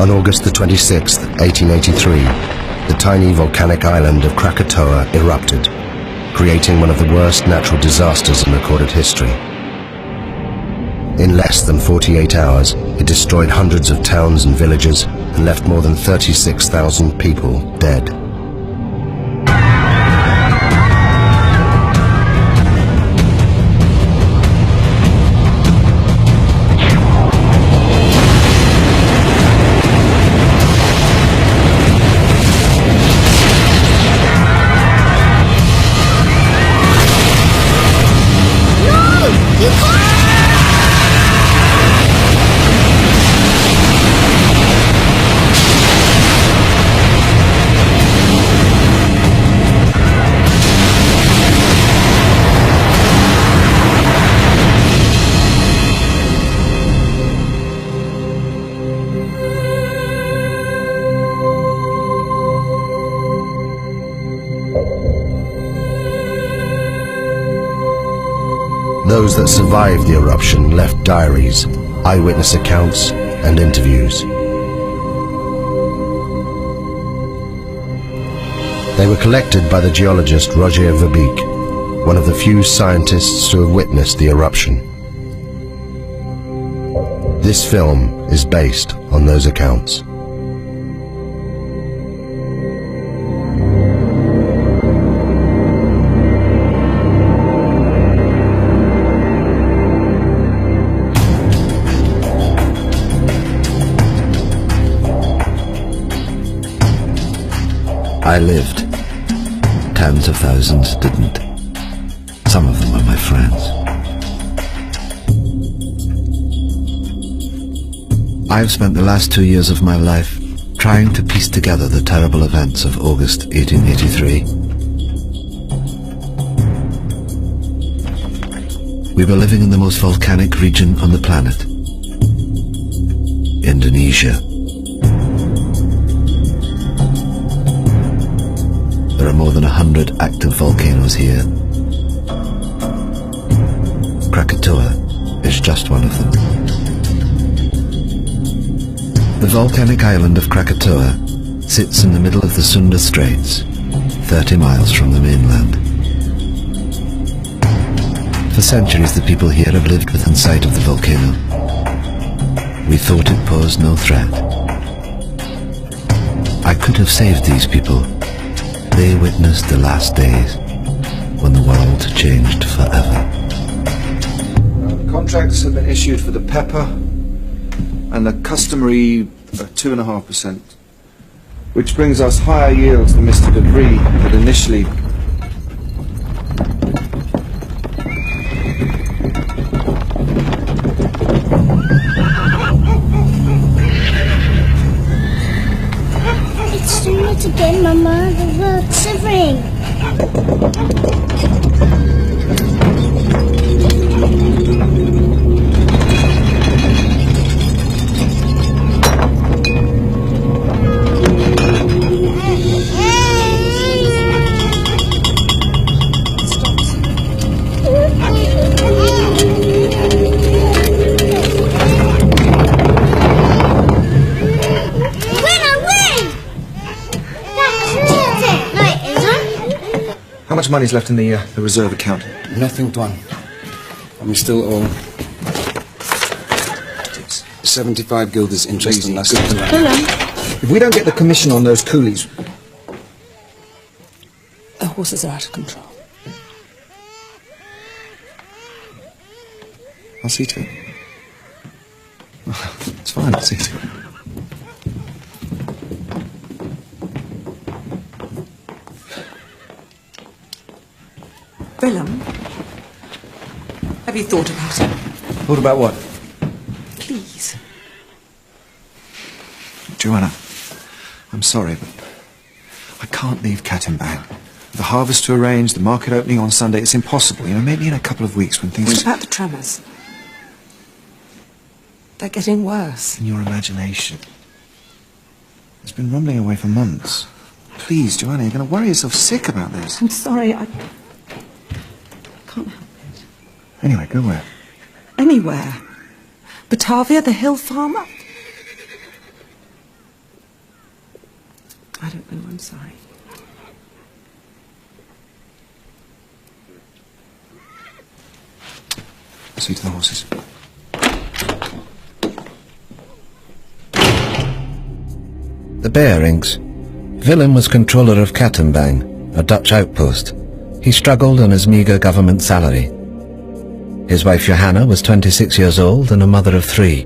On August the 26th, 1883, the tiny volcanic island of Krakatoa erupted, creating one of the worst natural disasters in recorded history. In less than 48 hours, it destroyed hundreds of towns and villages and left more than 36,000 people dead. Those that survived the eruption left diaries, eyewitness accounts, and interviews. They were collected by the geologist Roger Verbeek, one of the few scientists to have witnessed the eruption. This film is based on those accounts. I lived. Tens of thousands didn't. Some of them were my friends. I've spent the last 2 years of my life trying to piece together the terrible events of August 1883. We were living in the most volcanic region on the planet, Indonesia. There are more than 100 active volcanoes here. Krakatoa is just one of them. The volcanic island of Krakatoa sits in the middle of the Sunda Straits, 30 miles from the mainland. For centuries the people here have lived within sight of the volcano. We thought it posed no threat. I could have saved these people. They witnessed the last days when the world changed forever. Contracts have been issued for the pepper and the customary 2.5%, which brings us higher yields than Mr. Debris had initially. It's doing it again, Mama. The world's shivering. How much money's left in the reserve account? Nothing, Tuan. We still owe 75 guilders interest on last year's land. If we don't get the commission on those coolies... The horses are out of control. I'll see to it. It's fine, I'll see to it. Willem, have you thought about it? Thought about what? Please. Joanna, I'm sorry, but I can't leave Cat and Bang. The harvest to arrange, the market opening on Sunday, it's impossible. You know, maybe in a couple of weeks when things... What about the tremors? They're getting worse. In your imagination. It's been rumbling away for months. Please, Joanna, you're going to worry yourself sick about this. I'm sorry, I can't help it. Anyway, go where? Anywhere. Batavia, the hill farm. I don't know, I'm sorry. See to the horses. The Bearings. Willem was controller of Kattenbang, a Dutch outpost. He struggled on his meagre government salary. His wife Johanna was 26 years old and a mother of 3.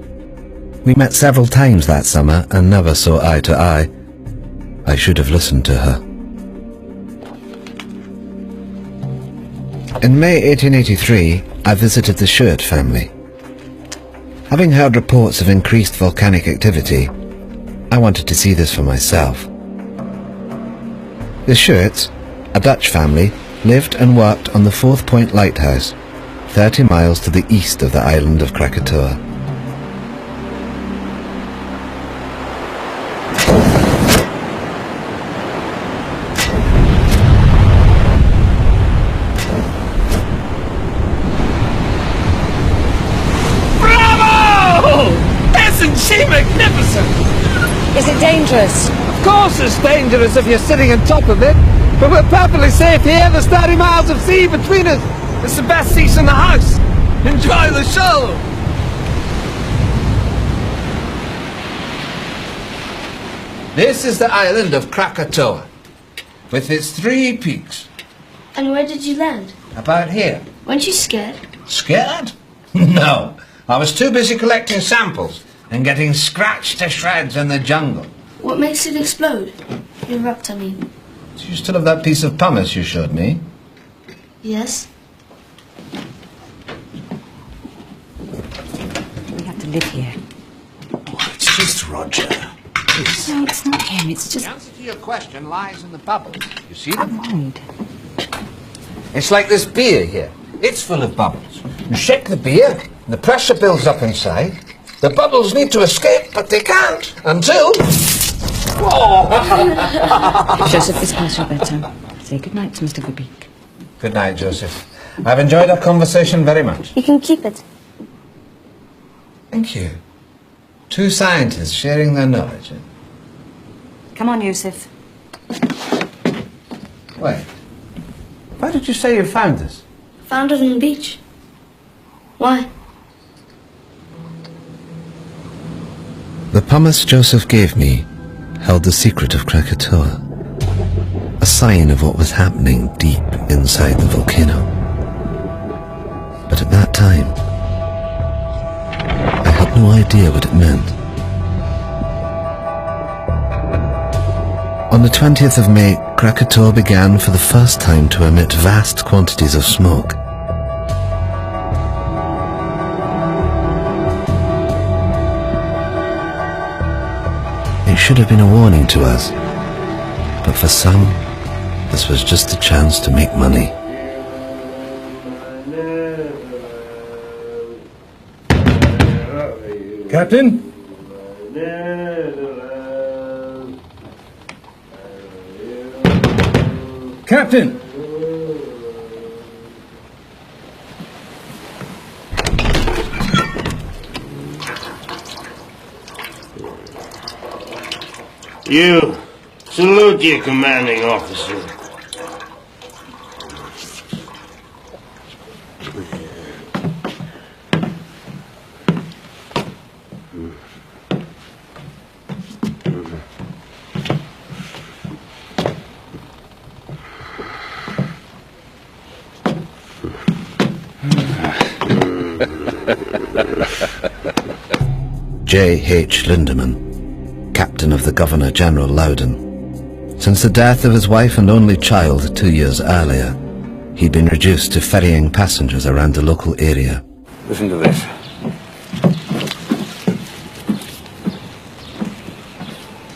We met several times that summer and never saw eye to eye. I should have listened to her. In May 1883, I visited the Schuert family. Having heard reports of increased volcanic activity, I wanted to see this for myself. The Schuerts, a Dutch family, lived and worked on the 4th Point Lighthouse, 30 miles to the east of the island of Krakatoa. Isn't she magnificent? Is it dangerous? Of course it's dangerous if you're sitting on top of it, but we're perfectly safe here. There's 30 miles of sea between us. It's the best seats in the house. Enjoy the show. This is the island of Krakatoa, with its 3 peaks. And where did you land? About here. Weren't you scared? Scared? No. I was too busy collecting samples and getting scratched to shreds in the jungle. What makes it explode? Erupt, I mean. Do you still have that piece of pumice you showed me? Yes? We have to live here. Oh, it's just Roger. No, it's not him, it's just... The answer to your question lies in the bubbles. You see them? Mind. It's like this beer here. It's full of bubbles. You shake the beer, and the pressure builds up inside. The bubbles need to escape, but they can't until... Whoa! Joseph, it's past your bedtime. Say good night to Mr. Verbeek. Good night, Joseph. I've enjoyed our conversation very much. You can keep it. Thank you. 2 scientists sharing their knowledge. Come on, Yusuf. Wait. Why did you say you found this? Found it on the beach. Why? The pumice Joseph gave me held the secret of Krakatoa, a sign of what was happening deep inside the volcano. But at that time, I had no idea what it meant. On the 20th of May, Krakatoa began for the first time to emit vast quantities of smoke. It should have been a warning to us, but for some, this was just a chance to make money. Captain? Captain! You salute your commanding officer. J.H. Lindemann, captain of the Governor-General Loudon. Since the death of his wife and only child 2 years earlier, he'd been reduced to ferrying passengers around the local area. Listen to this.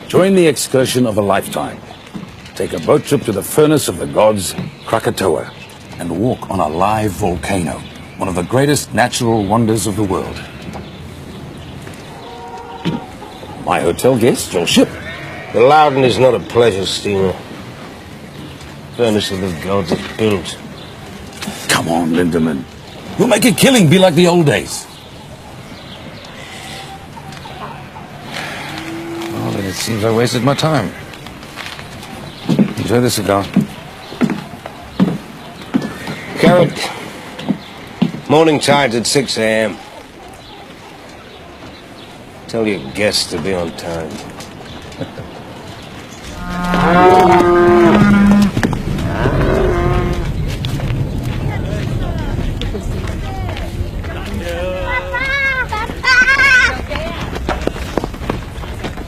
Join the excursion of a lifetime. Take a boat trip to the furnace of the gods, Krakatoa, and walk on a live volcano, one of the greatest natural wonders of the world. My hotel guest, your ship. The Loudon is not a pleasure steamer. Furnace of the gods is built. Come on, Lindemann. We'll make a killing be like the old days. Well, then it seems I wasted my time. Enjoy the cigar. Carrot. Morning tide's at 6 a.m. Tell your guests to be on time.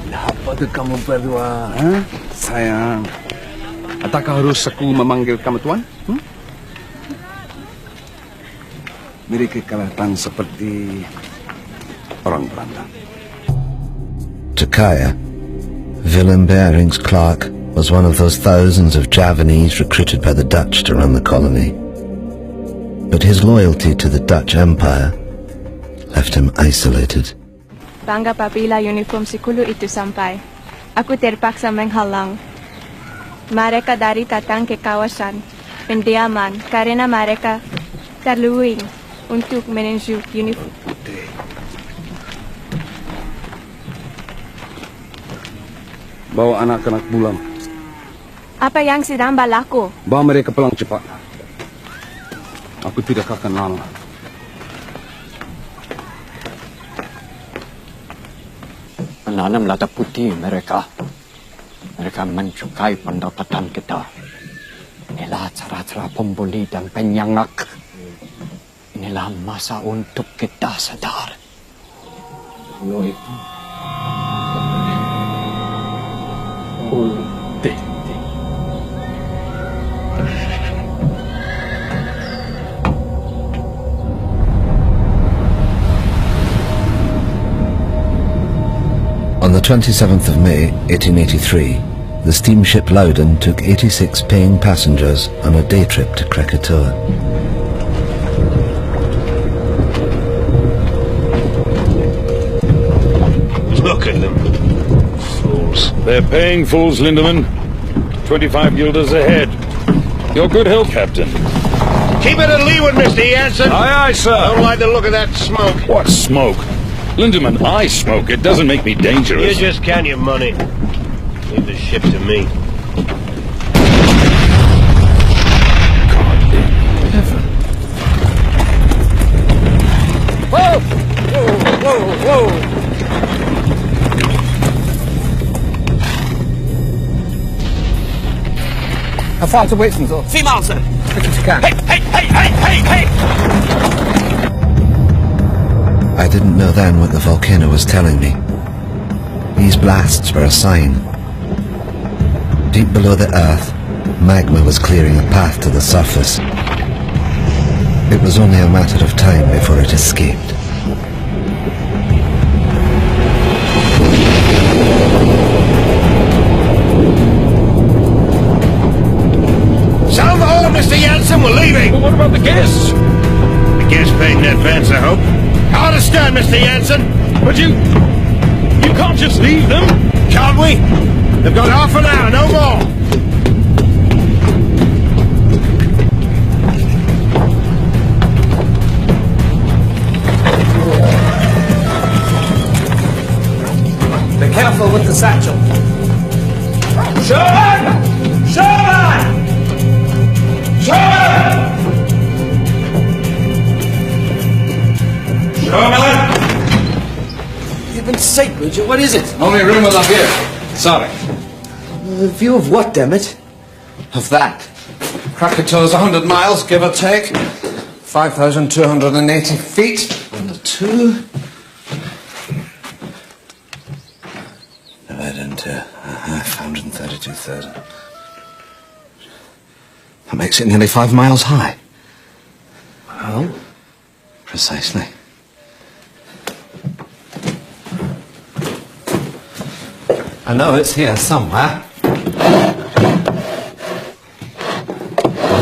Kenapa kamu berdua? Sayang, apakah harus aku memanggil kamu tuan? Mereka kelihatan seperti orang Belanda. To Kaya, Willem Bering's clerk was one of those thousands of Javanese recruited by the Dutch to run the colony. But his loyalty to the Dutch Empire left him isolated. Bangga apabila uniform sikulu itu sampai. Aku terpaksa menghalang mereka dari datang ke kawasan pendiaman karena mereka terluing untuk menuju uniform. Bawa anak-anak pulang. Apa yang sedang berlaku? Bawa mereka pulang cepat. Aku tidak akan lama. Menanam lada putih mereka. Mereka mencukai pendapatan kita. Inilah cara-cara pembuli dan penyangak. Inilah masa untuk kita sadar. On the 27th of May, 1883, the steamship Loudon took 86 paying passengers on a day trip to Krakatoa. Look at them. Fools. They're paying fools, Lindemann. 25 guilders ahead. Your good health, Captain. Keep it at leeward, Mr. Jansen. Aye, aye, sir. Don't like the look of that smoke. What smoke? Lindemann, I smoke. It doesn't make me dangerous. You just count your money. Leave the ship to me. God in heaven. Whoa! Whoa! Whoa! Whoa! How far to wait, sir? 3 miles, sir. Quick as you can. Hey! I didn't know then what the volcano was telling me. These blasts were a sign. Deep below the earth, magma was clearing a path to the surface. It was only a matter of time before it escaped. Sound the horn, Mr. Jansen. We're leaving. But what about the guests? The guests paid in advance, I hope. I understand, Mr. Jansen. But you can't just leave them. Can't we? They've got half an hour, no more. Be careful with the satchel. Sherman! Sherman! Sherman! Sherman! Heaven's sake, Major, what is it? Only room up here. Sorry. The view of what, damn it? Of that. Krakatoa's 100 miles, give or take. 5,280 feet. On the 2. Divided into 532,000. That makes it nearly 5 miles high. Well? Precisely. I know it's here somewhere.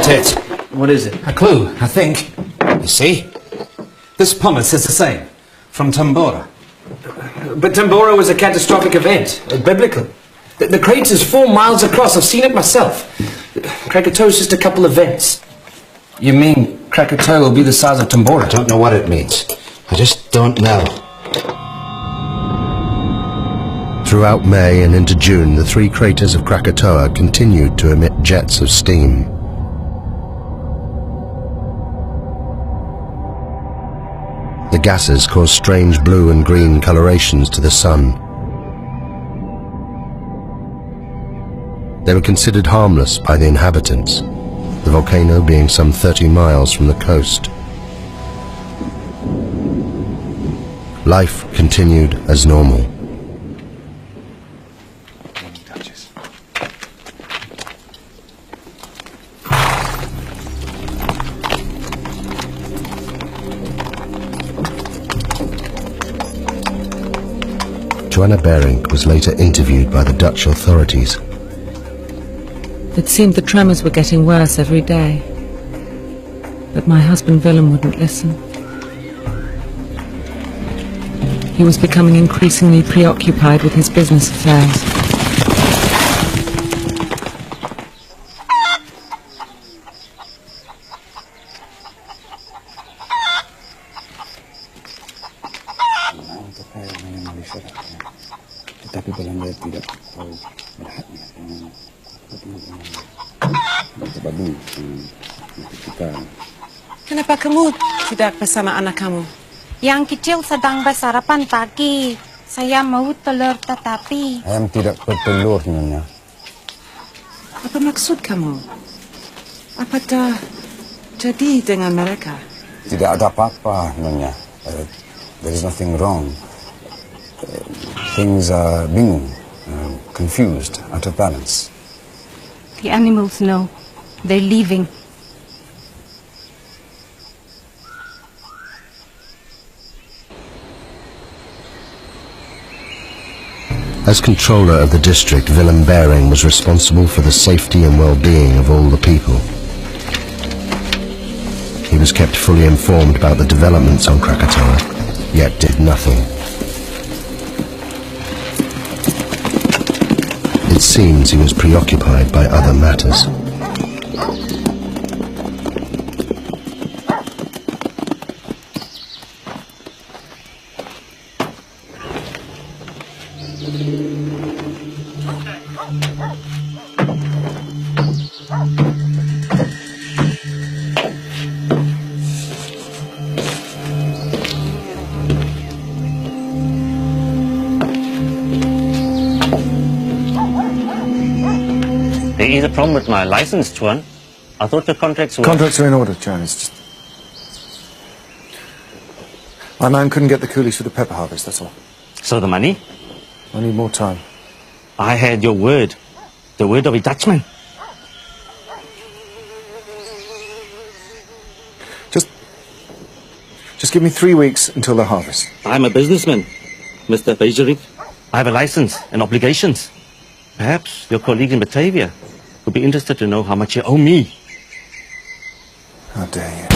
That's it. What is it? A clue, I think. You see? This pumice is the same. From Tambora. But Tambora was a catastrophic event, biblical. The crater is 4 miles across. I've seen it myself. Krakatoa's just a couple of vents. You mean Krakatoa will be the size of Tambora? I don't know what it means. I just don't know. Throughout May and into June, the three craters of Krakatoa continued to emit jets of steam. The gases caused strange blue and green colorations to the sun. They were considered harmless by the inhabitants, the volcano being some 30 miles from the coast. Life continued as normal. Joanna Berink was later interviewed by the Dutch authorities. It seemed the tremors were getting worse every day. But my husband Willem wouldn't listen. He was becoming increasingly preoccupied with his business affairs. Tetapi pelanggan tidak tahu berhaknya dengan babu kita. Kenapa kamu tidak bersama anak kamu? Yang kecil sedang bersarapan pagi. Saya mau telur tetapi... Ayam tidak bertelur, Nyonya. Apa maksud kamu? Apa jadi dengan mereka? Tidak ada apa-apa, Nyonya. There is nothing wrong. Things are bingung, confused, out of balance. The animals know. They're leaving. As controller of the district, Willem Bering was responsible for the safety and well-being of all the people. He was kept fully informed about the developments on Krakatoa, yet did nothing. It seems he was preoccupied by other matters. There is a problem with my license, Tuan. I thought the contracts were... Contracts are in order, John. It's just... My man couldn't get the coolies for the pepper harvest, that's all. So the money? I need more time. I had your word. The word of a Dutchman. Just give me 3 weeks until the harvest. I'm a businessman, Mr. Bejerik. I have a license and obligations. Perhaps your colleague in Batavia would be interested to know how much you owe me. How dare you.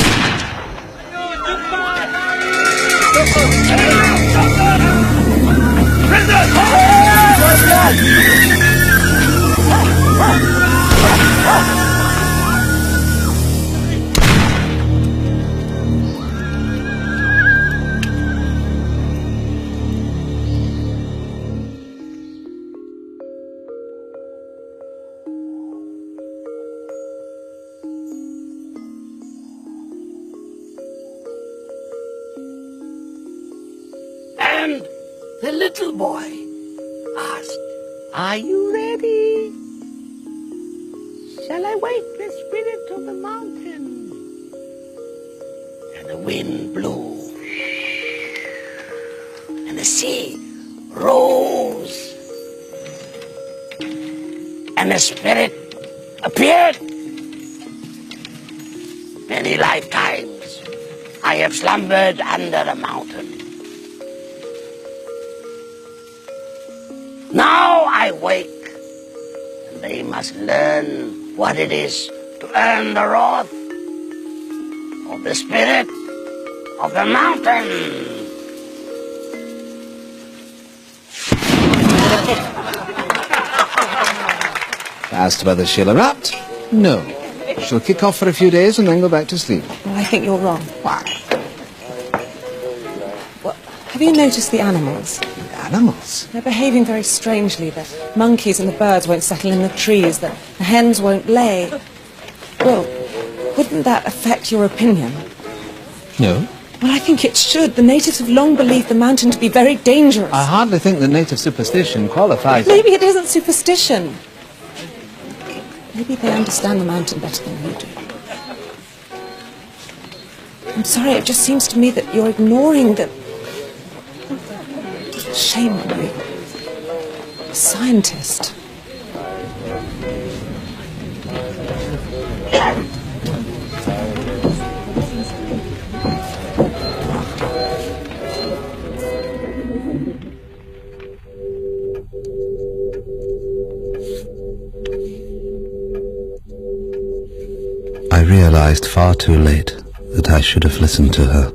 And the little boy asked, "Are you ready? Shall I wake the spirit of the mountain?" And the wind blew, and the sea rose, and the spirit appeared. Many lifetimes I have slumbered under the mountain. Now I wake, and they must learn what it is to earn the wrath of the spirit of the mountain. As to whether she'll erupt, no. She'll kick off for a few days and then go back to sleep. Well, I think you're wrong. Why? Well, have you noticed the animals? animals. They're behaving very strangely. The monkeys and the birds won't settle in the trees. The hens won't lay. Well, wouldn't that affect your opinion? No. Well, I think it should. The natives have long believed the mountain to be very dangerous. I hardly think that native superstition qualifies. Maybe it isn't superstition. Maybe they understand the mountain better than you do. I'm sorry, it just seems to me that you're ignoring the... Shame on you. A scientist. I realized far too late that I should have listened to her.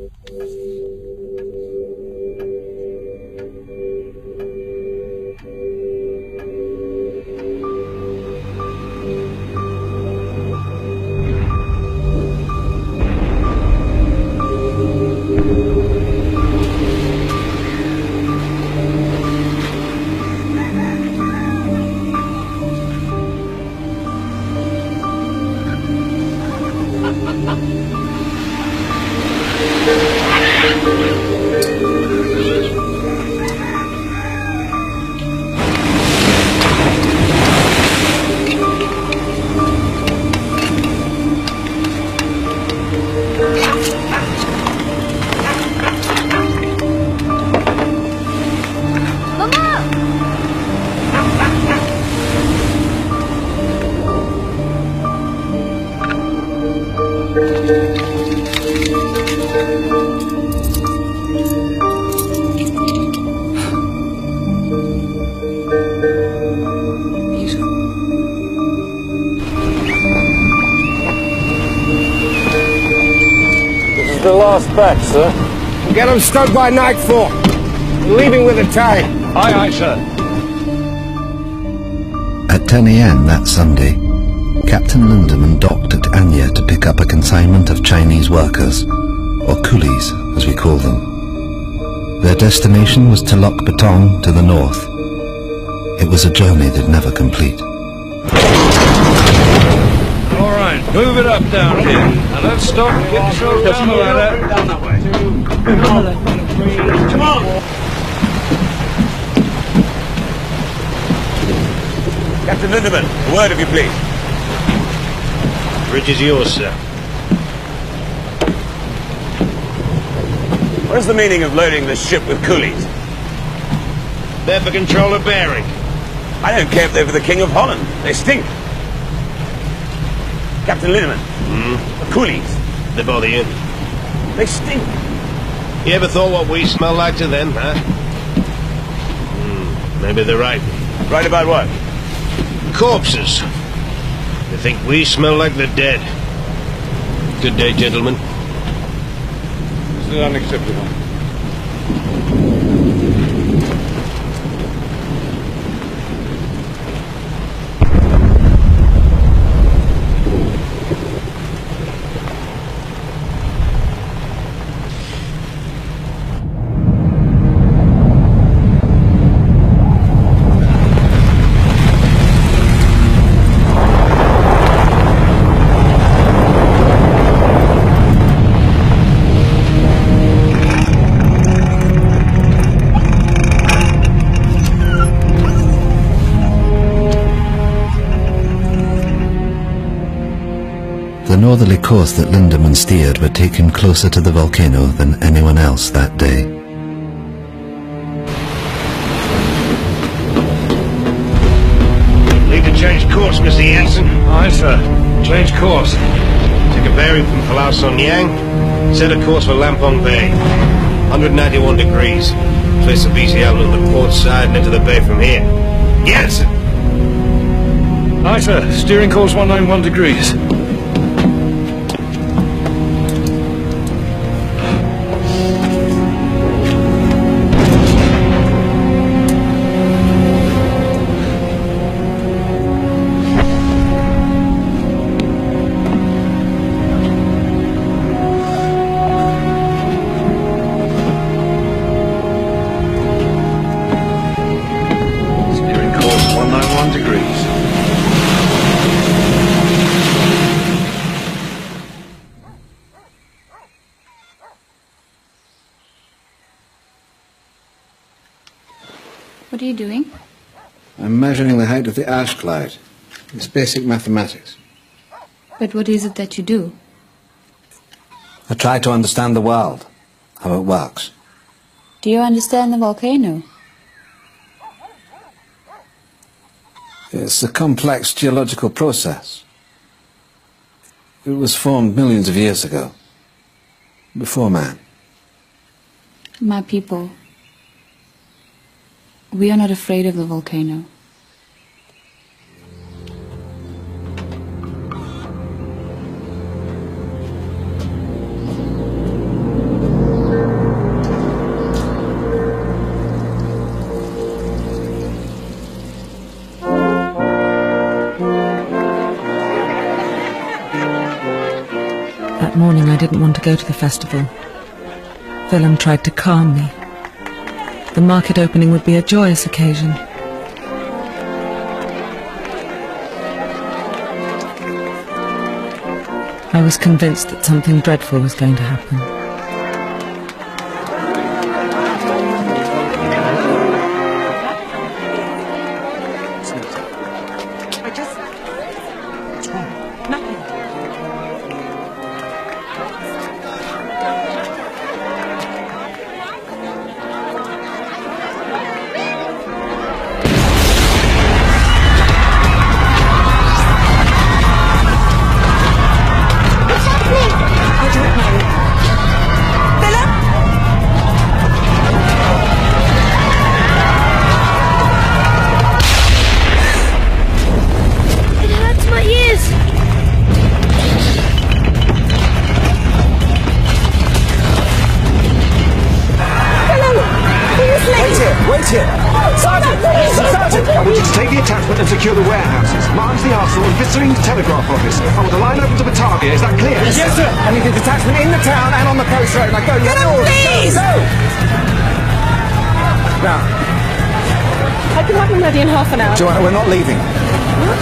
The last batch, sir. Get them stowed by nightfall. Leaving with a tide. Aye, aye, sir. At 10 a.m. that Sunday, Captain Lindemann docked at Anya to pick up a consignment of Chinese workers, or coolies as we call them. Their destination was Telok Betong to the north. It was a journey they'd never complete. All right, move it up down here. Now let's stop and get yourself down the ladder. Down that way. Come on. Captain Lindemann, a word of you, please. Bridge is yours, sir. What is the meaning of loading the ship with coolies? They're for control of bearing. I don't care if they're for the King of Holland. They stink. Captain Lindemann, the coolies. They bother you? They stink. You ever thought what we smell like to them, huh? Maybe they're right. Right about what? Corpses. They think we smell like the dead. Good day, gentlemen. This is unacceptable. The northerly course that Lindemann steered would take him closer to the volcano than anyone else that day. Need to change course, Mr. Jansen. Aye, sir. Change course. Take a bearing from Palau Son Yang. Set a course for Lampong Bay. 191 degrees. Place the BC out on the port side and into the bay from here. Jansen! Aye, sir. Steering course 191 degrees. What are you doing? I'm measuring the height of the ash cloud. It's basic mathematics. But what is it that you do? I try to understand the world, how it works. Do you understand the volcano? It's a complex geological process. It was formed millions of years ago, before man. My people, we are not afraid of the volcano. That morning I didn't want to go to the festival. Willem tried to calm me. The market opening would be a joyous occasion. I was convinced that something dreadful was going to happen. Joanna, we're not leaving. What?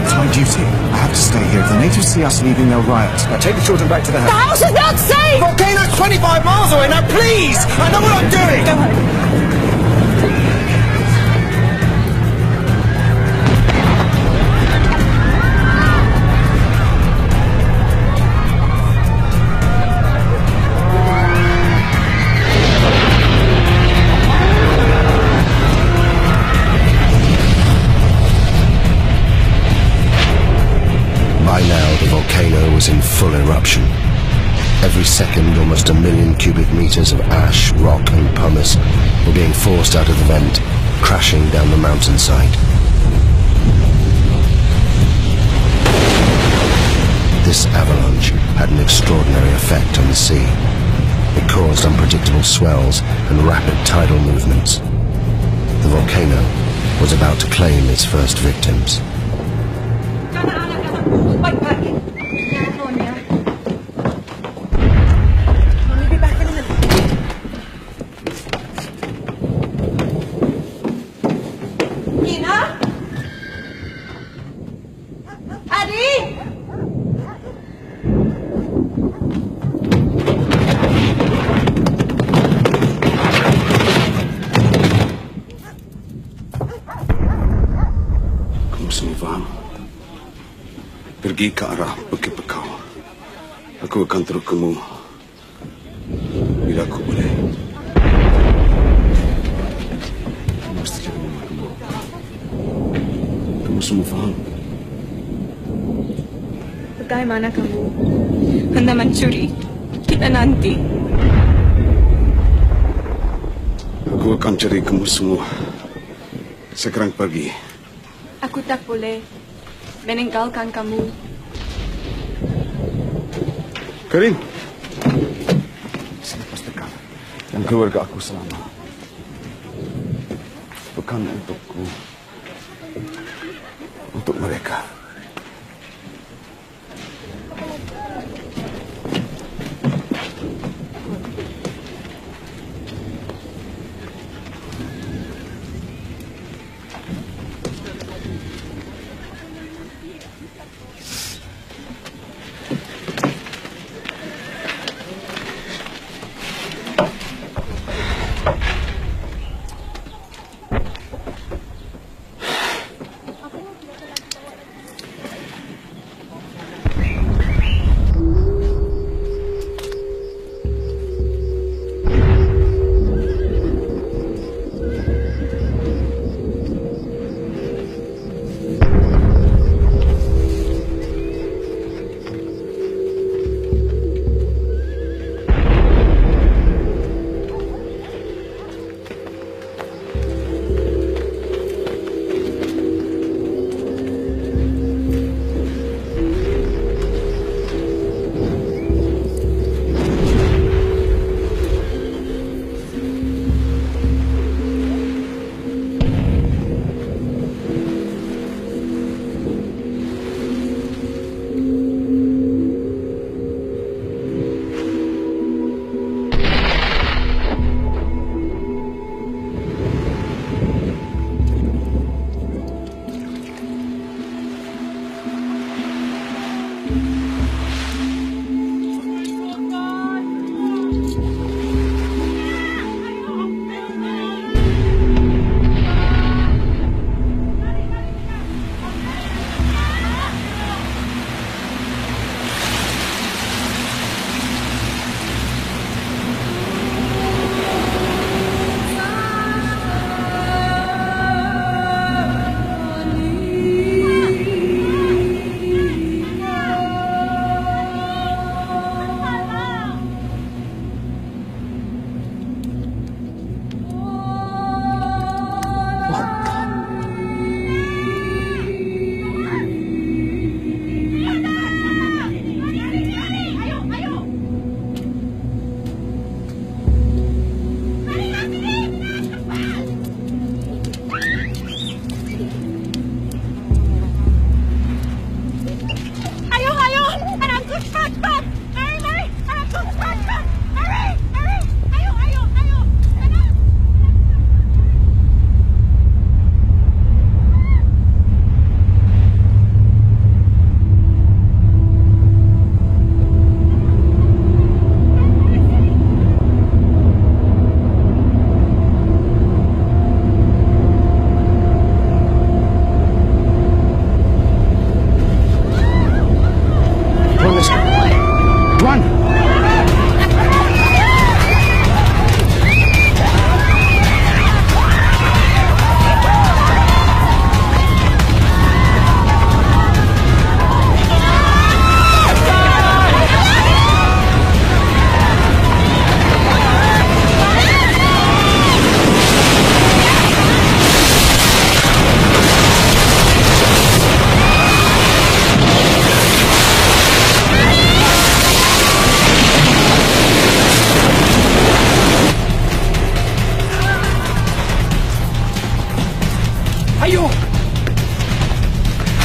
It's my duty. I have to stay here. If the natives see us leaving, they'll riot. Now take the children back to the house. The house is not safe! The volcano's 25 miles away. Now, please! I know what I'm doing! Go home. By now, the volcano was in full eruption. Every second, almost 1 million cubic meters of ash, rock and pumice were being forced out of the vent, crashing down the mountainside. This avalanche had an extraordinary effect on the sea. It caused unpredictable swells and rapid tidal movements. The volcano was about to claim its first victims. Wait back. California. We'll be back in a minute. Nina? Addie? Kamusta mo, Faham? Pergi ke arah Bukit Bekau. Aku akan terus kamu bila aku boleh. Kamu mesti jaga mama kamu. Kamu semua faham? Bagaimana kamu hendak mencuri kita nanti? Aku akan cari kamu semua sekarang pagi. Aku tak boleh meninggalkan kamu. Karin, selepas dekat dan keluarga aku selamat. Bukan untukku, untuk mereka.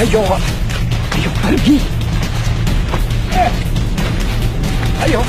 Ayo pergi. Ayo.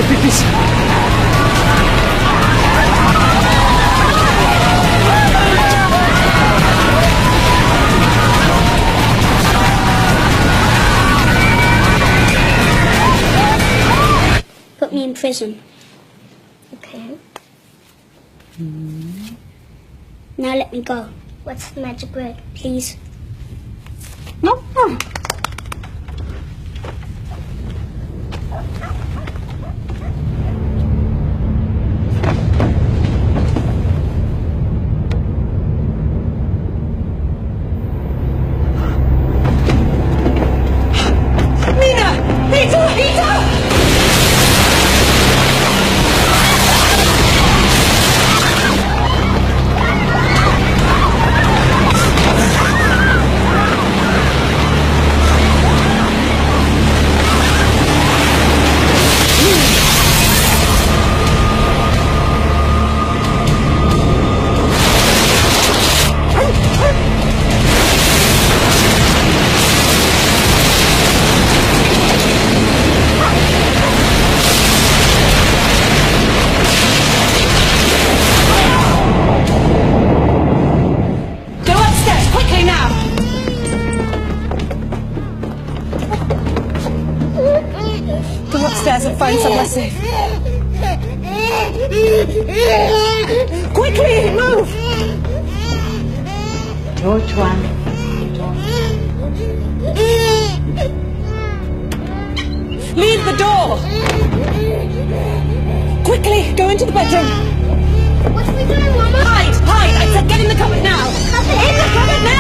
Pipis. Put me in prison. Okay. Now let me go. What's the magic word, please? No. And find somewhere safe. Quickly, move! Which one? Leave the door! Quickly, go into the bedroom. What are we doing, Mama? Hide! Hide! I said get in the cupboard now! In the cupboard now!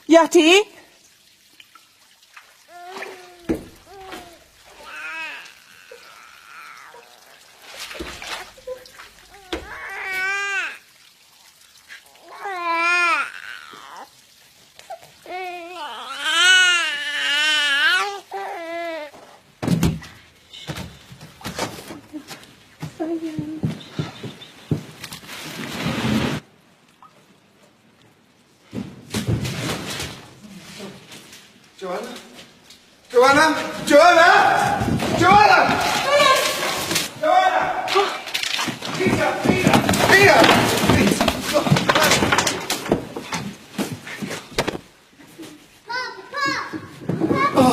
Yati? Joanna? Joanna? Joanna? Joanna! Joanna! Peter! Peter! Peter! Please! Oh,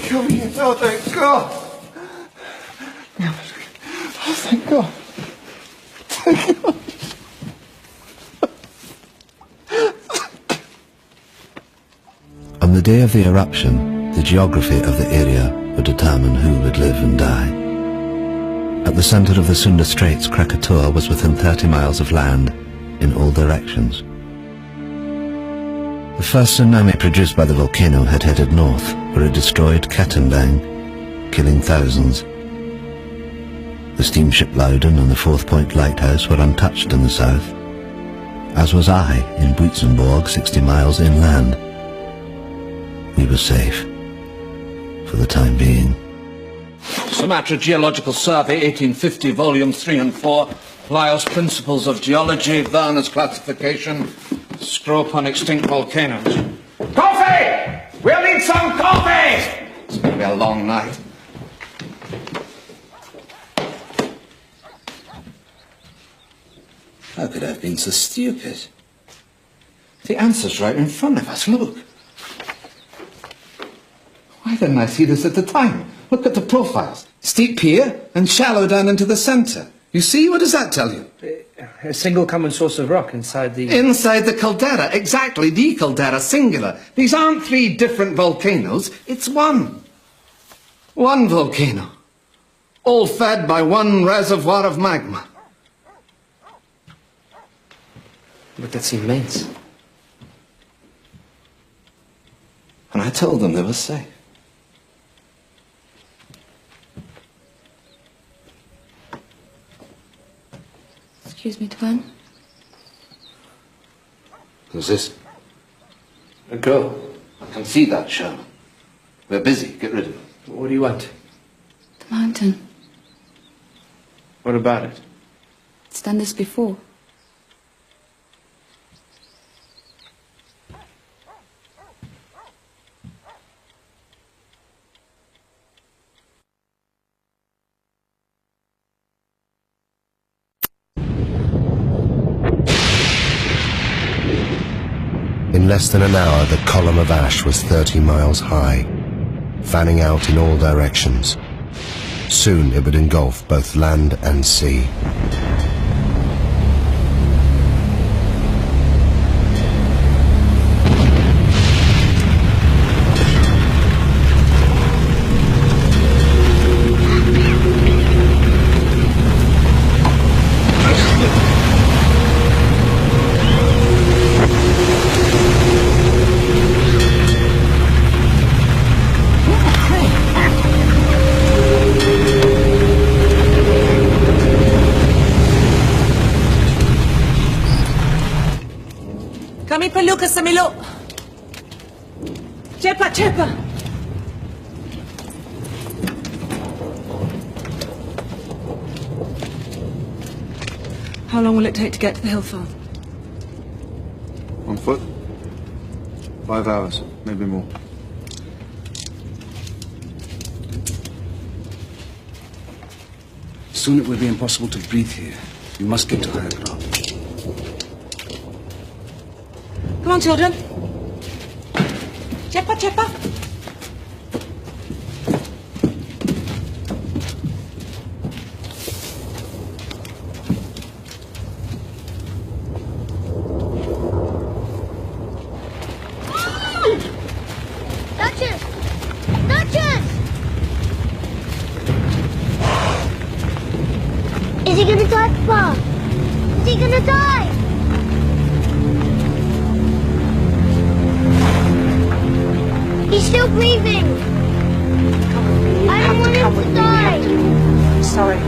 come here. Oh, thank God. Oh, thank God. Thank God. On the day of the eruption, the geography of the area would determine who would live and die. At the center of the Sunda Straits, Krakatoa was within 30 miles of land in all directions. The first tsunami produced by the volcano had headed north, where it destroyed Katembang, killing thousands. The steamship Loudon and the Fourth Point Lighthouse were untouched in the south, as was I in Boitzenborg, 60 miles inland. We were safe, for the time being. Sumatra Geological Survey, 1850, volumes 3 and 4. Lyell's Principles of Geology, Werner's Classification, Strope on Extinct Volcanoes. Coffee! We'll need some coffee! It's going to be a long night. How could I have been so stupid? The answer's right in front of us, look. Why didn't I see this at the time? Look at the profiles. Steep here and shallow down into the centre. You see? What does that tell you? A single common source of rock inside the... Inside the caldera, exactly, the caldera, singular. These aren't 3 different volcanoes, it's one. One volcano. All fed by one reservoir of magma. But that's immense. And I told them they were safe. Excuse me, Tuan. Who's this? A girl. I can see that, Sherman. We're busy. Get rid of it. What do you want? The mountain. What about it? It's done this before. In less than an hour, the column of ash was 30 miles high, fanning out in all directions. Soon it would engulf both land and sea. Kami perlu ke Semiluk. Cepat, cepat. How long will it take to get to the hill farm? On foot? 5 hours, maybe more. Soon it will be impossible to breathe here. You must get to higher ground. Come on, children. Cepat, cepat. Duchess! Duchess! Is he gonna die, Papa? Is he gonna die? He's still breathing. I don't want him to die. I'm sorry.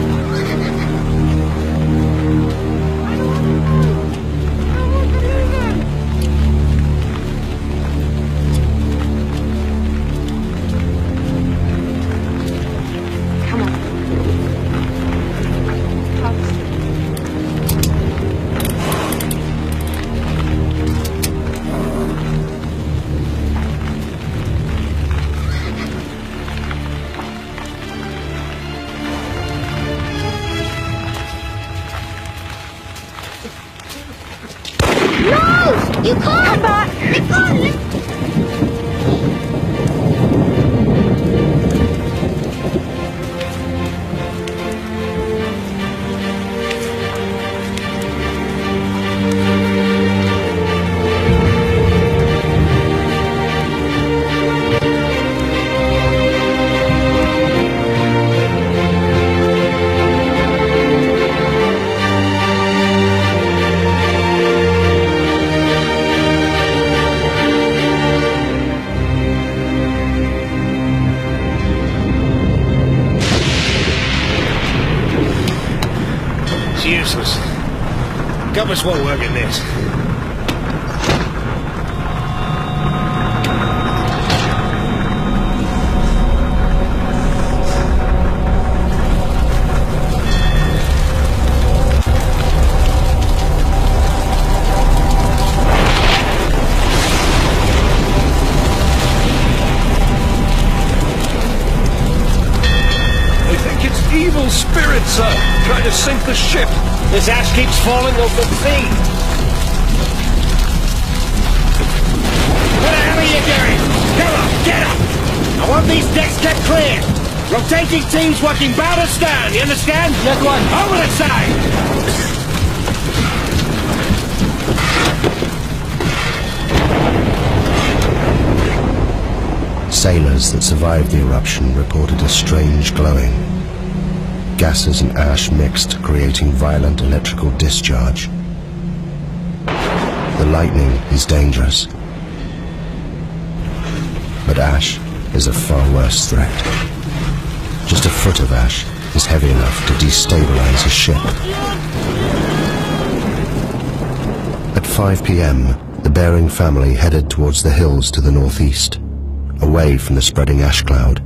You can't! Come back! They can't! It's useless. Compass won't work in this. Evil spirits, sir, trying to sink the ship. This ash keeps falling over the sea. What the hell are you doing? Come on, get up! I want these decks kept clear. Rotating teams working bow to stern, you understand? Yes, one. Over the side! Sailors that survived the eruption reported a strange glowing. Gases and ash mixed, creating violent electrical discharge. The lightning is dangerous, but ash is a far worse threat. Just a foot of ash is heavy enough to destabilize a ship. At 5 p.m., the Bering family headed towards the hills to the northeast, away from the spreading ash cloud.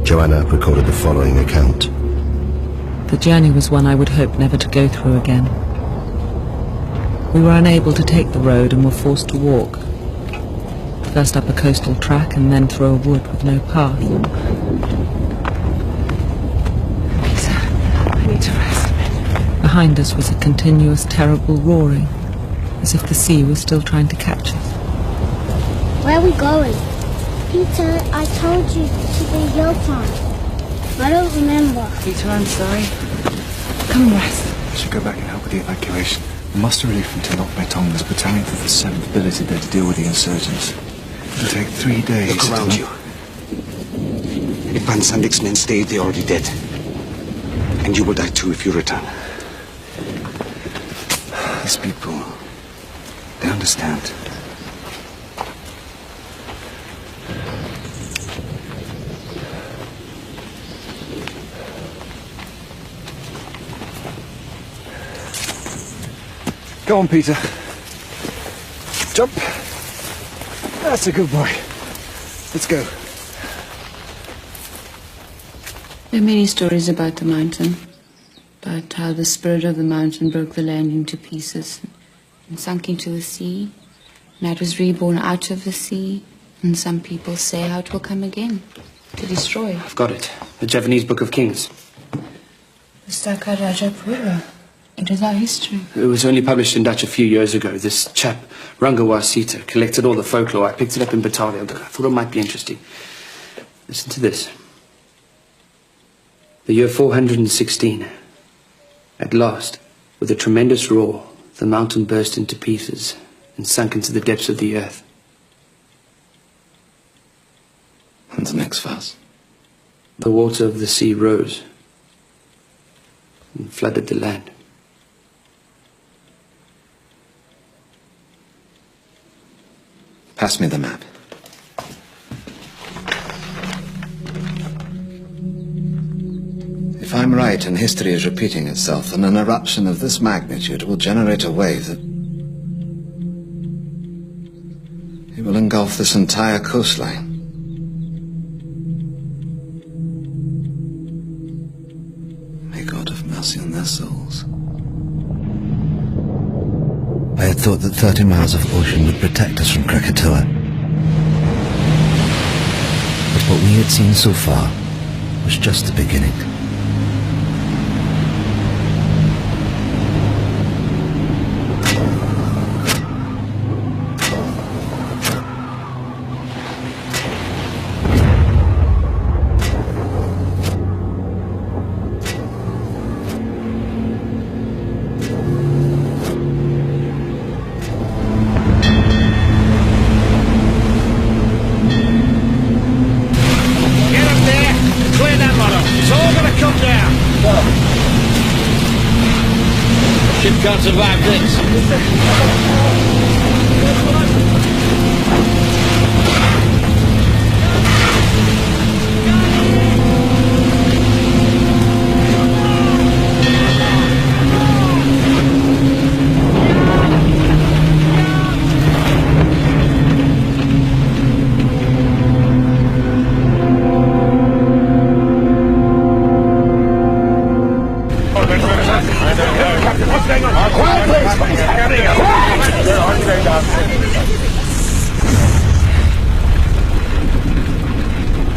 Joanna recorded the following account. The journey was one I would hope never to go through again. We were unable to take the road and were forced to walk. First up a coastal track and then through a wood with no path. I need to rest. Behind us was a continuous, terrible roaring, as if the sea was still trying to catch us. Where are we going? Peter, I told you to the hill farm. I don't remember. Peter, I'm sorry. Come rest. I should go back and help with the evacuation. The muster relief from Tenok Betong was a battalion for the 7th billeted there to deal with the insurgents. It'll take 3 days. Look around you. If Van Sandik's men stayed, they're already dead. And you will die too if you return. These people, they understand. Go on, Peter. Jump. That's a good boy. Let's go. There are many stories about the mountain, about how the spirit of the mountain broke the land into pieces and sunk into the sea, and that was reborn out of the sea, and some people say how it will come again, to destroy. I've got it. The Javanese Book of Kings. The Staka Rajapura. It is our history. It was only published in Dutch a few years ago. This chap, Rangawa Sita, collected all the folklore. I picked it up in Batavia. I thought it might be interesting. Listen to this. The year 416. At last, with a tremendous roar, the mountain burst into pieces and sunk into the depths of the earth. And the next verse? The water of the sea rose and flooded the land. Pass me the map. If I'm right and history is repeating itself, then an eruption of this magnitude will generate a wave that... it will engulf this entire coastline. May God have mercy on their souls. I had thought that 30 miles of ocean would protect us from Krakatoa. But what we had seen so far was just the beginning. Can't survive this.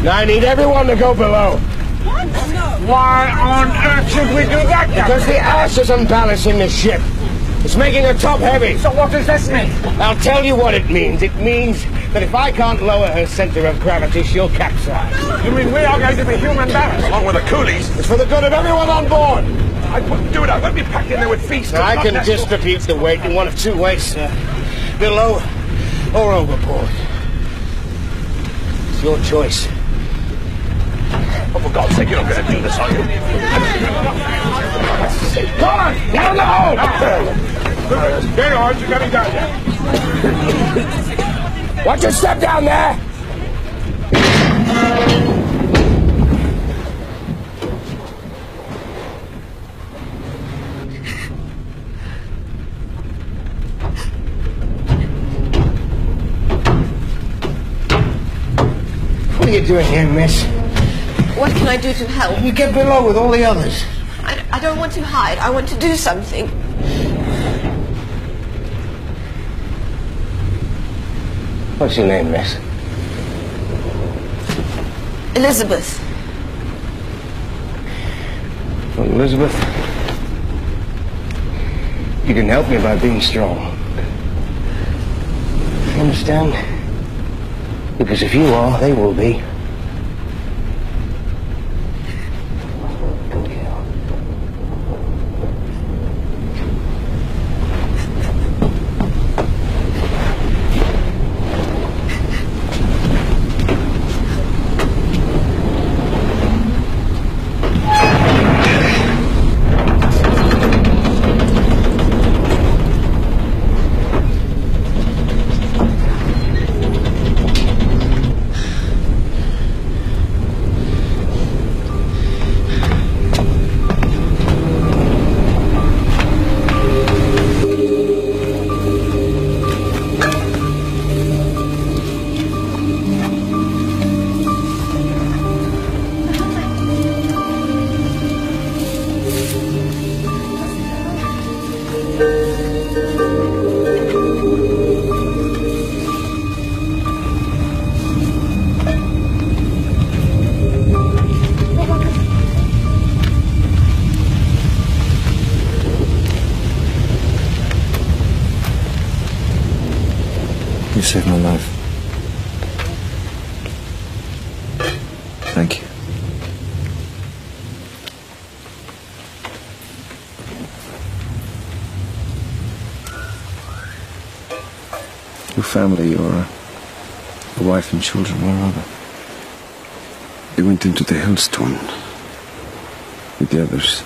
Now I need everyone to go below. What? Why on earth should we do that? Because the ash is unbalancing the ship. It's making her top heavy. So what does this mean? I'll tell you what it means. It means that if I can't lower her center of gravity, she'll capsize. You mean we are going to be human barrels? Along with the coolies. It's for the good of everyone on board. I wouldn't do it. I won't be packed in there with feasts. Now, I can distribute the weight in one of two ways, sir. Below or overboard. It's your choice. Oh, for God's sake, you're not going to do this, are you? Come on! Down the hole! There you are. You're coming down there. Watch your step down there! What are you doing here, miss? What can I do to help? You get below with all the others. I don't want to hide. I want to do something. What's your name, miss? Elizabeth. Well, Elizabeth, you can help me by being strong. You understand? Because if you are, they will be. You saved my life. Thank you. Your family, your wife and children, where are they? They went into the hailstorm with the others.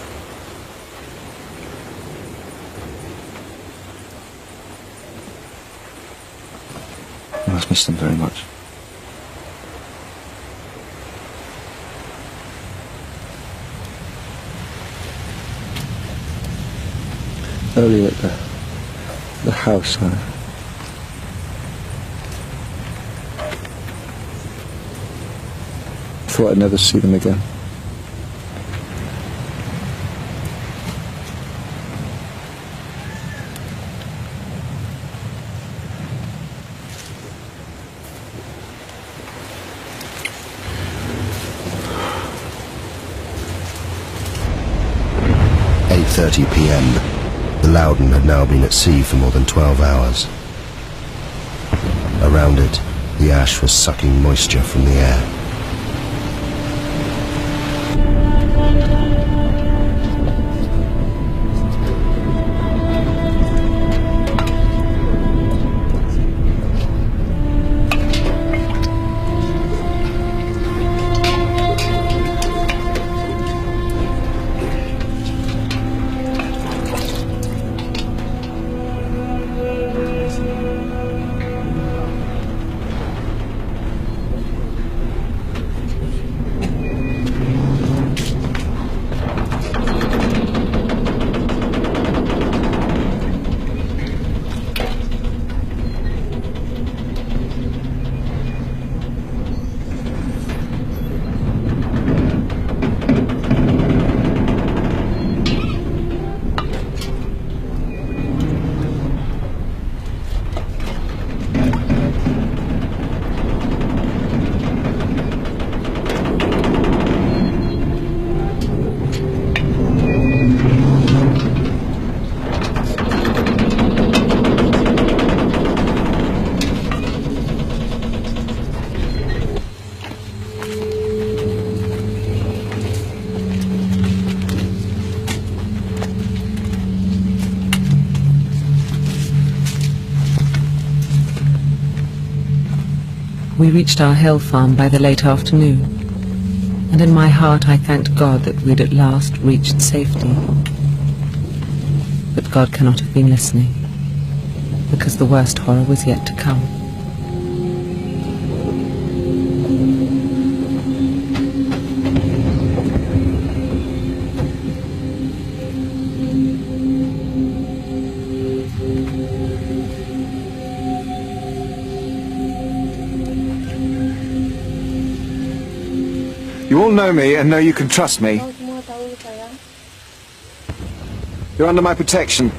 I must miss them very much. Earlier at the house, I thought I'd never see them again. At 8:30 p.m. The Loudon had now been at sea for more than 12 hours. Around it, the ash was sucking moisture from the air. We reached our hill farm by the late afternoon, and in my heart I thanked God that we'd at last reached safety. But God cannot have been listening, because the worst horror was yet to come. You all know me and know you can trust me. You're under my protection.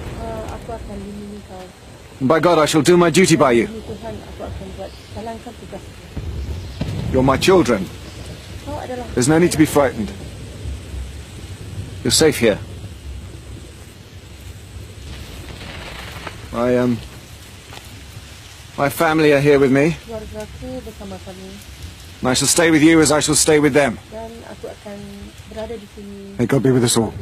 And by God, I shall do my duty by you. You're my children. There's no need to be frightened. You're safe here. My family are here with me. And I shall stay with you as I shall stay with them. May God be with us all.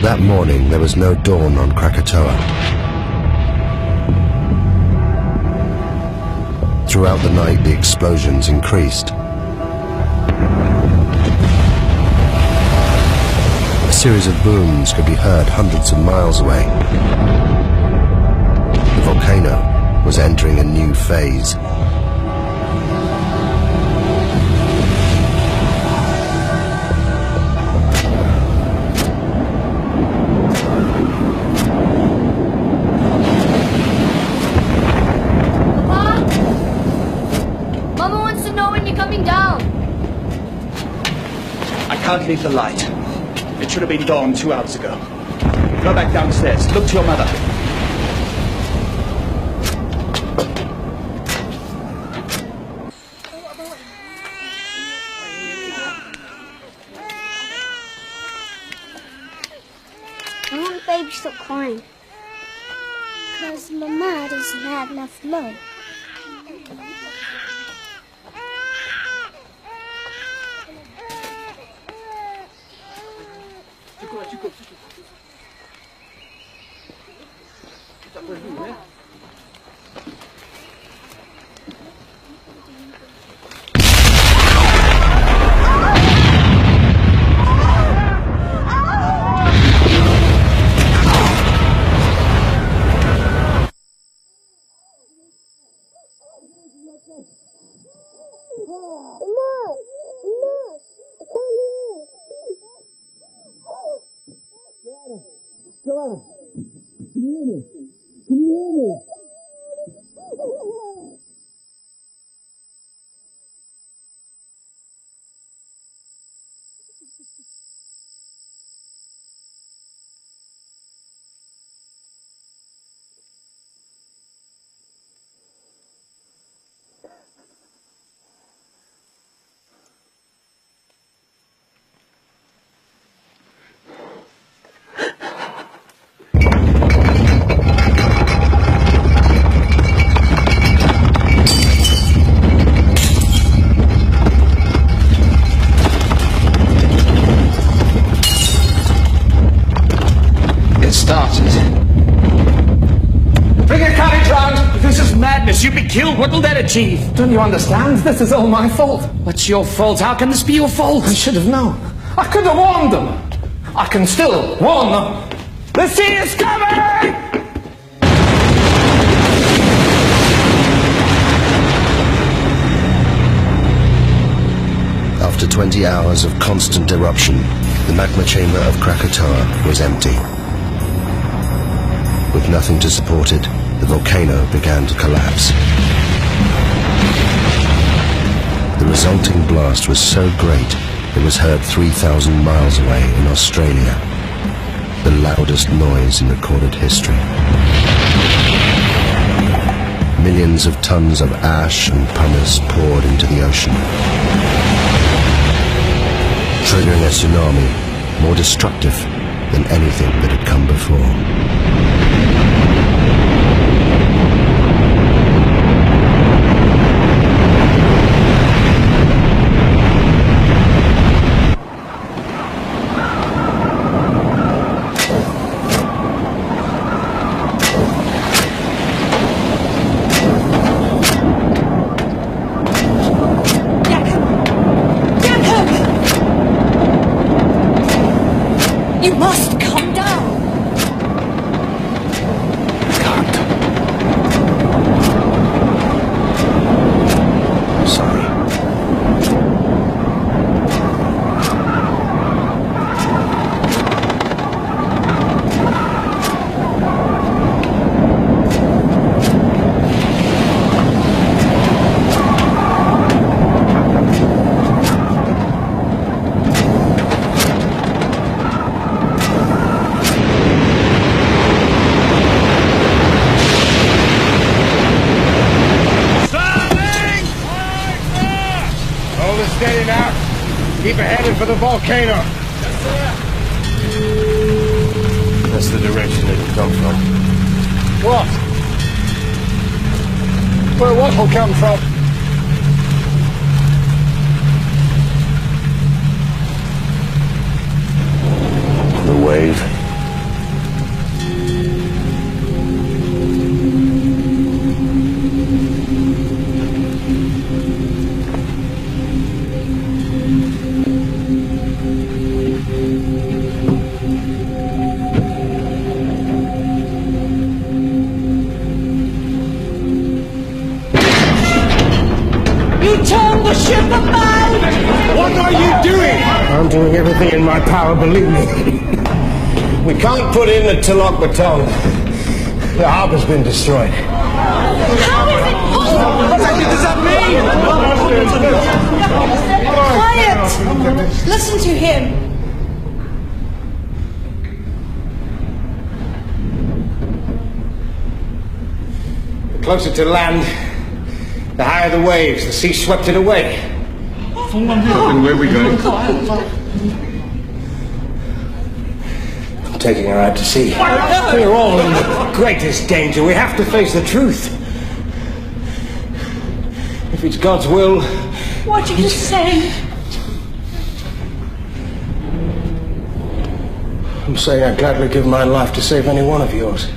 That morning, there was no dawn on Krakatoa. Throughout the night, the explosions increased. A series of booms could be heard hundreds of miles away. The volcano was entering a new phase. I can't leave the light. It should have been dawn 2 hours ago. Go back downstairs. Look to your mother. I want baby to stop crying. Because Mama doesn't have enough love. You'd be killed. What will that achieve? Don't you understand? This is all my fault. What's your fault? How can this be your fault? I should have known. I could have warned them. I can still warn them. The sea is coming! After 20 hours of constant eruption, the magma chamber of Krakatoa was empty. With nothing to support it, the volcano began to collapse. The resulting blast was so great, it was heard 3,000 miles away in Australia, the loudest noise in recorded history. Millions of tons of ash and pumice poured into the ocean, triggering a tsunami more destructive than anything that had come before. You must calm down. Can't. I'm sorry. Steady now. Keep headed for the volcano. That's the direction it'll come from. What? Where what will come from? The wave. Turn the ship about! What are you doing? I'm doing everything in my power, believe me. We can't put in the Tilok Baton. The harbor's been destroyed. How is it possible? What does that mean? Quiet! Listen to him. The closer to land, the higher the waves. The sea swept it away. And where are we going? I'm taking her out to sea. We're all in the greatest danger. We have to face the truth. If it's God's will... What are you saying? I'm saying I'd gladly give my life to save any one of yours.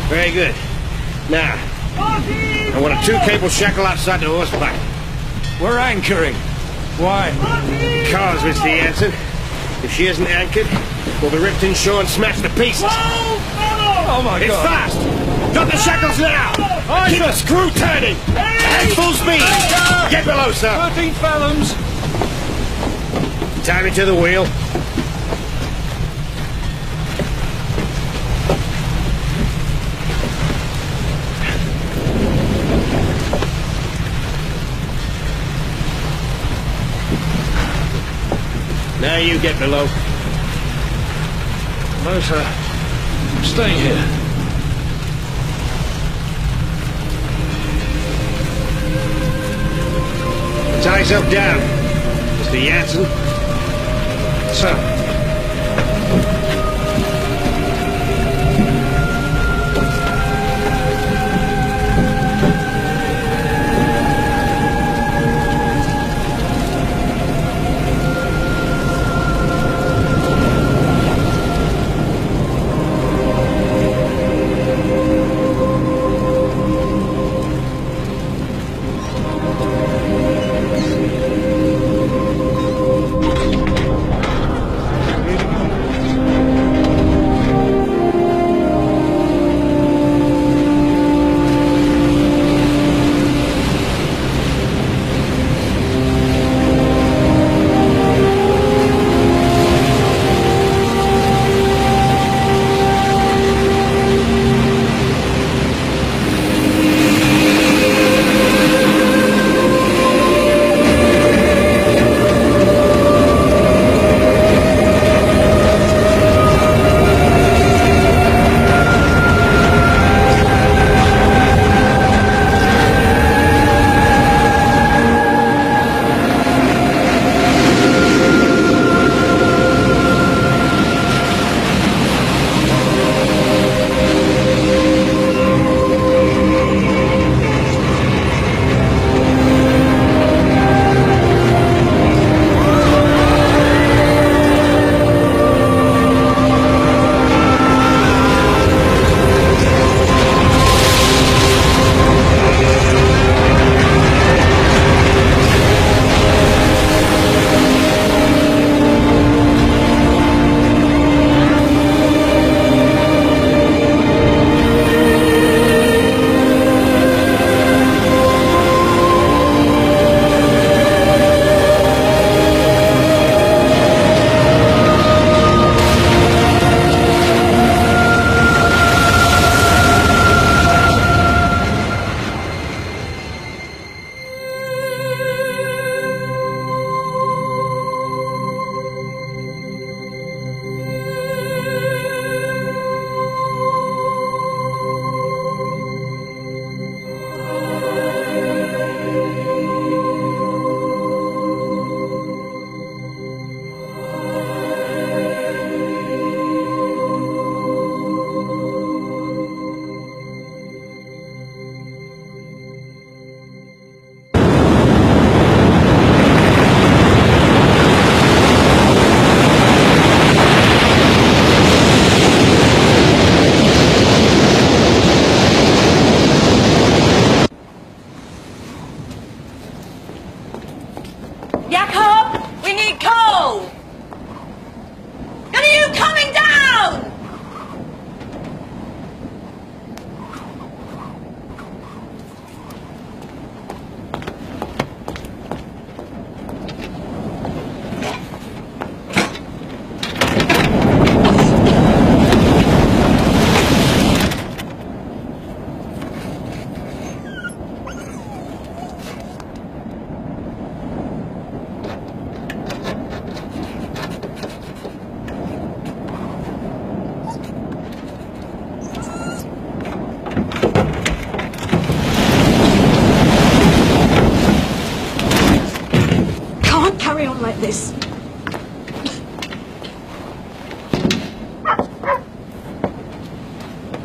Very good. Now, I want a 2-cable shackle outside the horseback. We're anchoring. Why? Because, Mr. Jansen, if she isn't anchored, we'll be ripped inshore and smashed to pieces. Oh my It's God! fast! Drop the shackles now! Keep the screw turning! At full speed! Get below, sir! 13 fathoms! Tie me to the wheel. Now you get below. No, sir. I'm staying here. Tie yourself down, Mr. Jansen. Sir.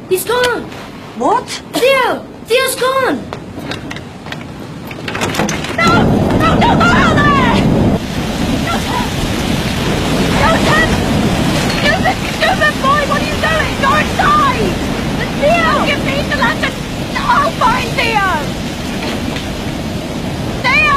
He's gone. What? Theo! Theo's gone. No! No, don't go out there! Joseph! Joseph! Joseph, boy, what are you doing? Go inside! Theo! Give me the lantern! I'll find Theo! Theo!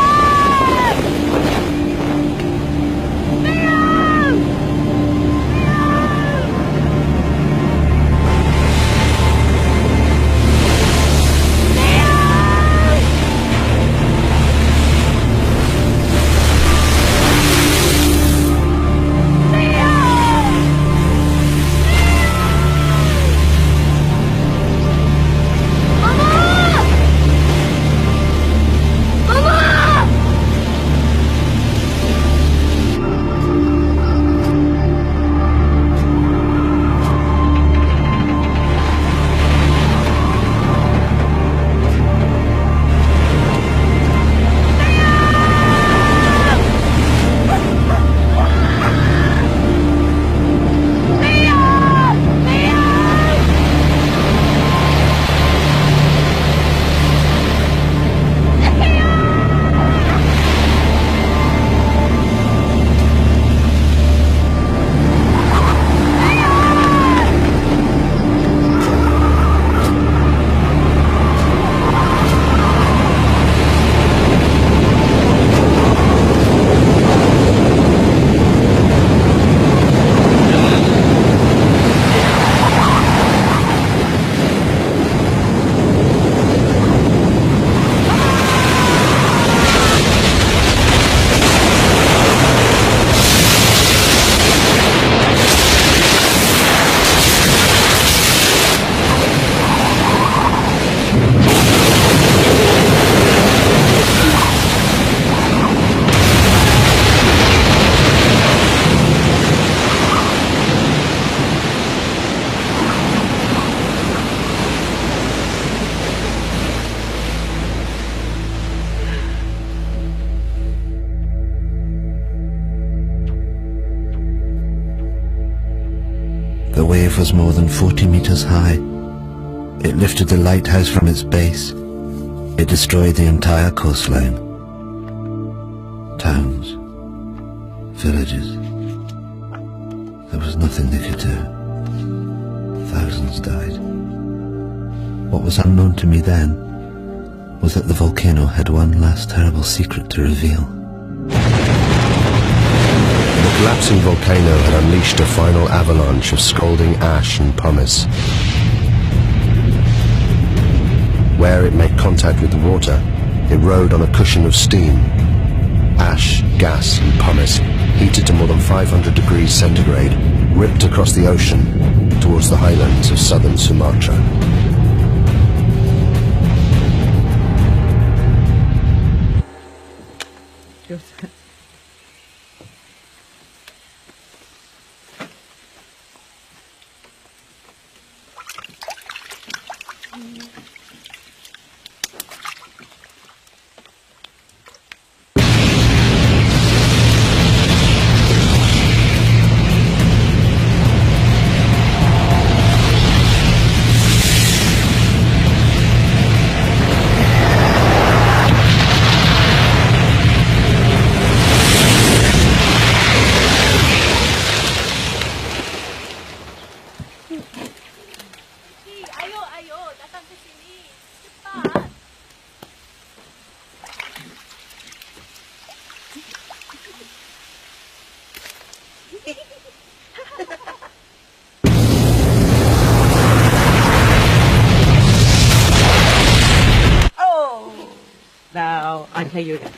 The wave was more than 40 meters high. It lifted the lighthouse from its base. It destroyed the entire coastline. Towns, villages. There was nothing they could do. Thousands died. What was unknown to me then was that the volcano had one last terrible secret to reveal. The collapsing volcano had unleashed a final avalanche of scalding ash and pumice. Where it made contact with the water, it rode on a cushion of steam. Ash, gas and pumice, heated to more than 500 degrees centigrade, ripped across the ocean towards the highlands of southern Sumatra. Now, I play you again.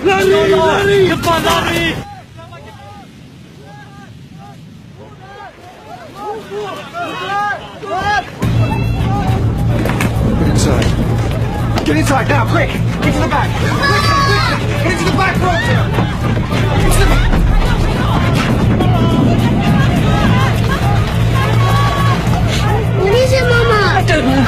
Lari! Come on, Lari! Get inside. Get inside now, quick! Into the back! Quick! Get into the back room here! Into the back! What is it, Mama? I don't know.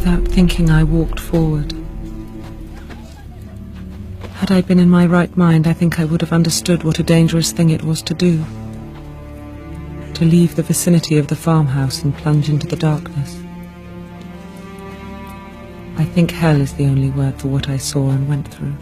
Without thinking, I walked forward. Had I been in my right mind, I think I would have understood what a dangerous thing it was to do. To leave the vicinity of the farmhouse and plunge into the darkness. I think hell is the only word for what I saw and went through.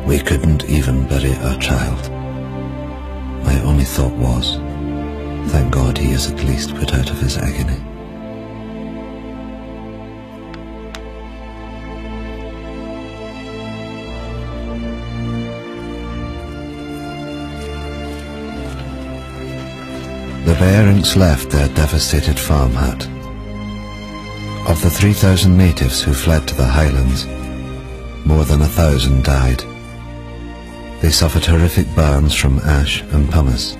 We couldn't even bury our child. My only thought was, thank God he is at least put out of his agony. The Bearings left their devastated farm hut. Of the 3,000 natives who fled to the highlands, more than 1,000 died. They suffered horrific burns from ash and pumice.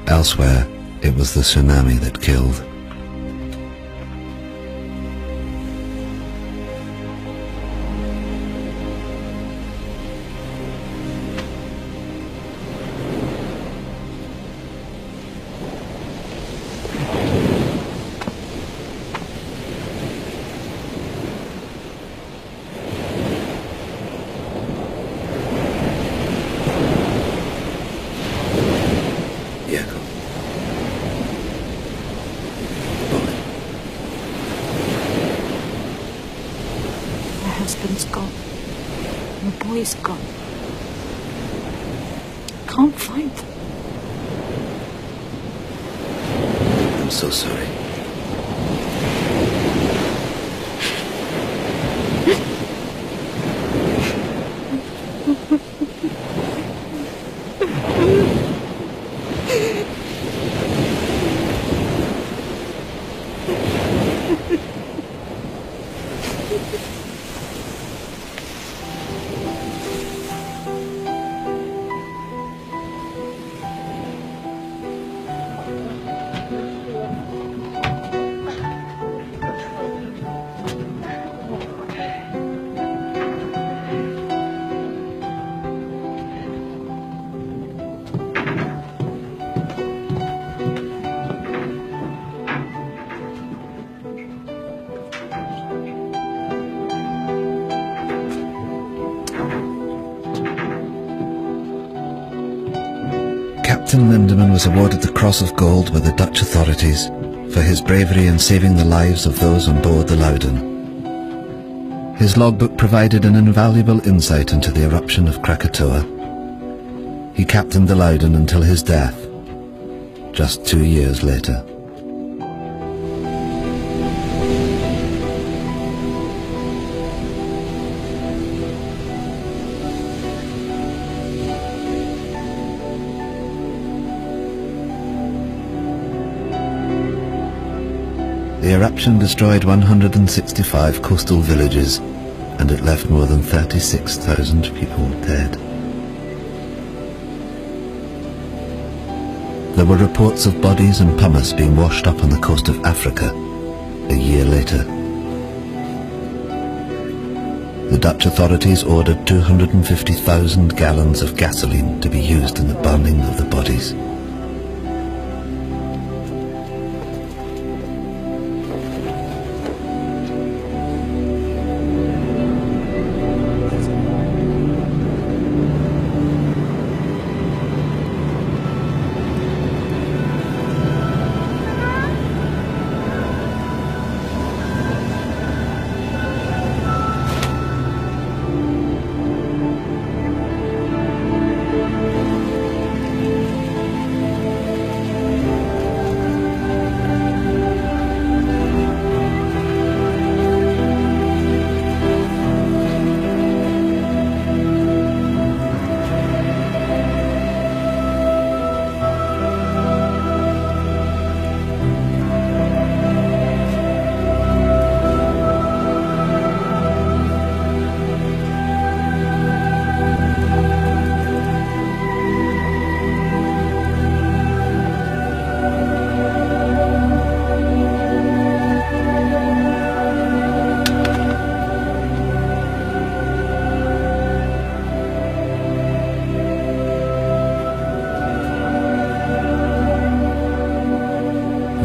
Elsewhere, it was the tsunami that killed. Husband's gone. My boy's gone. Can't find them. I'm so sorry. Captain Lindeman was awarded the Cross of Gold by the Dutch authorities for his bravery in saving the lives of those on board the Loudon. His logbook provided an invaluable insight into the eruption of Krakatoa. He captained the Loudon until his death, just 2 years later. The eruption destroyed 165 coastal villages, and it left more than 36,000 people dead. There were reports of bodies and pumice being washed up on the coast of Africa a year later. The Dutch authorities ordered 250,000 gallons of gasoline to be used in the burning of the bodies.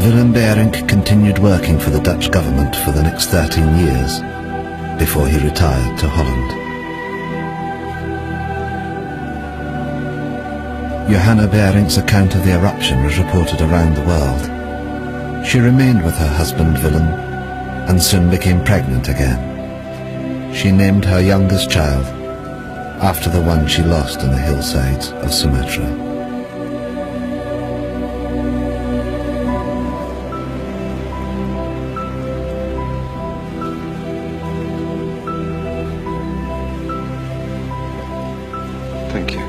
Willem Beirink continued working for the Dutch government for the next 13 years before he retired to Holland. Johanna Beirink's account of the eruption was reported around the world. She remained with her husband Willem and soon became pregnant again. She named her youngest child after the one she lost on the hillsides of Sumatra. Thank you.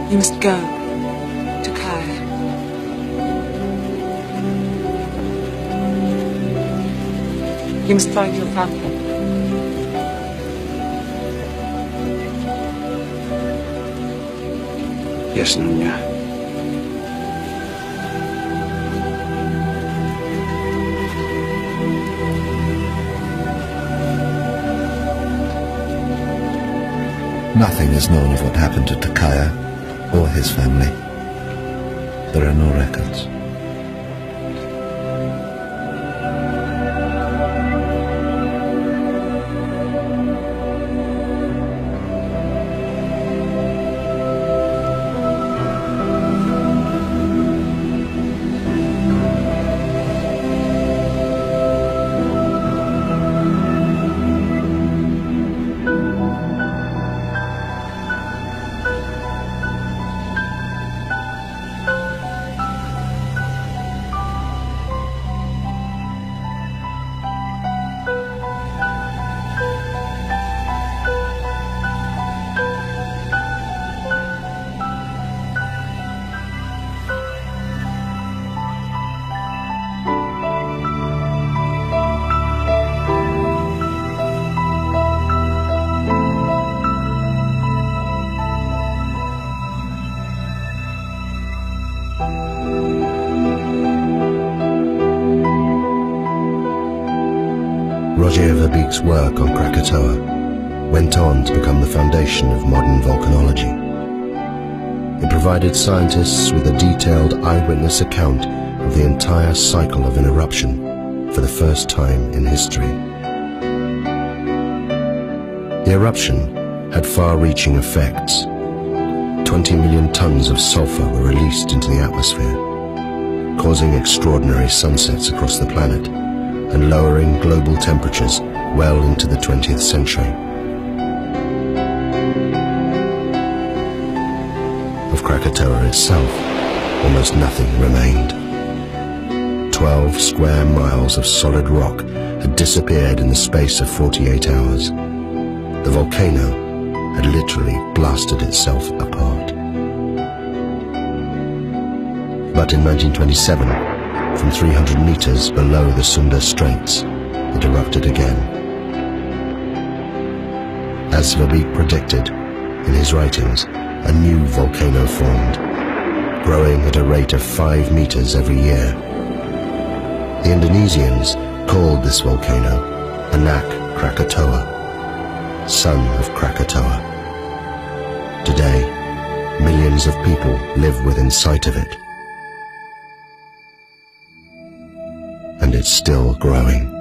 You must go to Kaya. You must find your family. Yes, Nunya. Nothing is known of what happened to Takaya or his family. There are no records. Roger Verbeek's work on Krakatoa went on to become the foundation of modern volcanology. It provided scientists with a detailed eyewitness account of the entire cycle of an eruption for the first time in history. The eruption had far-reaching effects. 20 million tons of sulfur were released into the atmosphere, causing extraordinary sunsets across the planet and lowering global temperatures well into the 20th century. Of Krakatoa itself, almost nothing remained. 12 square miles of solid rock had disappeared in the space of 48 hours. The volcano had literally blasted itself apart. But in 1927, from 300 meters below the Sunda Straits, it erupted again. As Verbeek predicted in his writings, a new volcano formed, growing at a rate of 5 meters every year. The Indonesians called this volcano Anak Krakatoa, son of Krakatoa. Today, millions of people live within sight of it. And it's still growing.